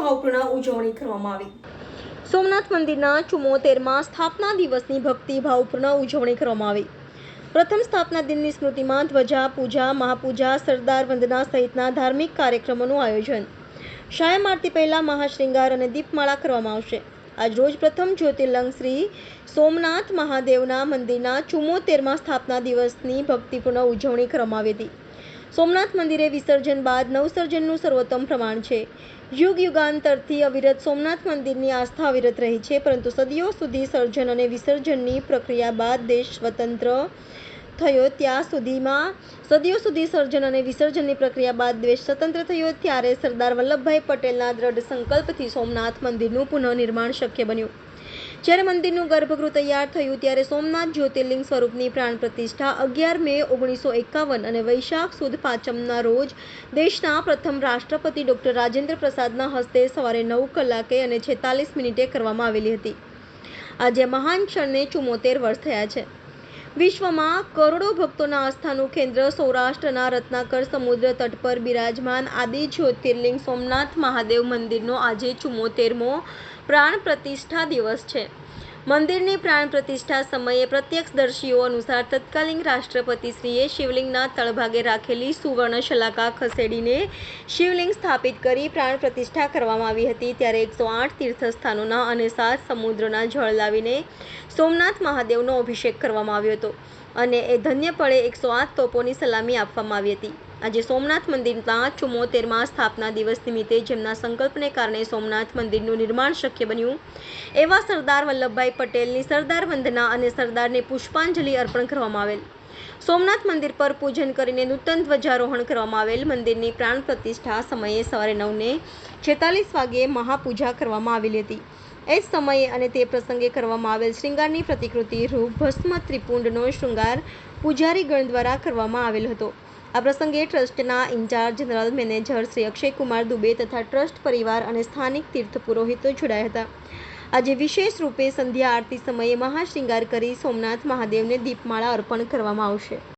ભાવપૂર્ણ ઉજવણી કરવામાં આવી। સોમનાથ મંદિરના 74મા સ્થાપના દિવસની ભક્તિભાવપૂર્ણ ઉજવણી કરવામાં આવી। પ્રથમ સ્થાપના દિનની સ્મૃતિમાં ધ્વજા પૂજા, મહાપૂજા, સરદાર વંદના સહિતના ધાર્મિક કાર્યક્રમોનું આયોજન, સાયં આરતી પહેલા મહાશૃંગાર અને દીપમાળા કરવામાં આવશે। આજરોજ પ્રથમ જ્યોતિર્લિંગ શ્રી સોમનાથ મહાદેવના મંદિરના 74મા સ્થાપના દિવસની ભક્તિપૂર્ણ ઉજવણી કરવામાં આવી હતી। સોમનાથ મંદિરે વિસર્જન બાદ નવસર્જનનું સર્વોત્તમ પ્રમાણ છે। યુગ યુગાંતરથી અવિરત સોમનાથ મંદિરની આસ્થા અવિરત રહી છે, પરંતુ સદીઓ સુધી સર્જન અને વિસર્જનની પ્રક્રિયા બાદ દેશ સ્વતંત્ર થયો ત્યારે સરદાર વલ્લભભાઈ પટેલના દ્રઢ સંકલ્પથી સોમનાથ મંદિરનું પુનઃનિર્માણ શક્ય બન્યું। જ્યારે મંદિરનું ગર્ભગૃહ તૈયાર થયું ત્યારે સોમનાથ જ્યોતિર્લિંગ સ્વરૂપની પ્રાણ પ્રતિષ્ઠા 11 મે 1951 અને વૈશાખ સુદ પાંચમના રોજ દેશના પ્રથમ રાષ્ટ્રપતિ ડોક્ટર રાજેન્દ્ર પ્રસાદના હસ્તે સવારે 9 કલાકે અને 46 મિનિટે કરવામાં આવેલી હતી। આજે મહાન ક્ષણને 74 વર્ષ થયા છે। વિશ્વમાં કરોડો ભક્તોના આસ્થાનું કેન્દ્ર સૌરાષ્ટ્રના રત્નાકર સમુદ્ર તટ પર બિરાજમાન આદિ જ્યોતિર્લિંગ સોમનાથ મહાદેવ મંદિરનો આજે 74મો પ્રાણ પ્રતિષ્ઠા દિવસ છે। મંદિરની પ્રાણ પ્રતિષ્ઠા સમયે પ્રત્યક્ષદર્શીઓ અનુસાર તત્કાલીન રાષ્ટ્રપતિશ્રીએ શિવલિંગના તળભાગે રાખેલી સુવર્ણ શલાકા ખસેડીને શિવલિંગ સ્થાપિત કરી પ્રાણ પ્રતિષ્ઠા કરવામાં આવી હતી। ત્યારે 108 તીર્થસ્થાનોના અને 7 સમુદ્રના જળ લાવીને સોમનાથ મહાદેવનો અભિષેક કરવામાં આવ્યો હતો અને એ ધન્ય પળે 108 તોપોની સલામી આપવામાં આવી હતી। આજે સોમનાથ મંદિરના 74મા સ્થાપના દિવસ નિમિત્તે જેમના સંકલ્પને કારણે સોમનાથ મંદિરનું નિર્માણ શક્ય બન્યું એવા સરદાર વલ્લભભાઈ પટેલની સરદાર વંદના અને સરદારને પુષ્પાંજલિ અર્પણ કરવામાં આવેલ। સોમનાથ મંદિર પર પૂજન કરીને નૂતન ધ્વજારોહણ કરવામાં આવેલ। મંદિરની પ્રાણ પ્રતિષ્ઠા સમયે સવારે 9:46 વાગ્યે મહાપૂજા કરવામાં આવેલી હતી। એ જ સમયે અને તે પ્રસંગે કરવામાં આવેલ શ્રૃંગારની પ્રતિકૃતિ રૂપ ભસ્મ ત્રિપુંડનો શૃંગાર પૂજારીગણ દ્વારા કરવામાં આવેલ હતો। આ પ્રસંગે ટ્રસ્ટના incharge general manager Shri Akshaykumar Dubey તથા ટ્રસ્ટ પરિવાર અને સ્થાનિક તીર્થ પુરોહિતો જોડાયા હતા। આજે વિશેષ રૂપે સંધ્યા આરતી સમયે મહાશૃંગાર કરી સોમનાથ મહાદેવને દીપમાળા અર્પણ કરવામાં આવશે।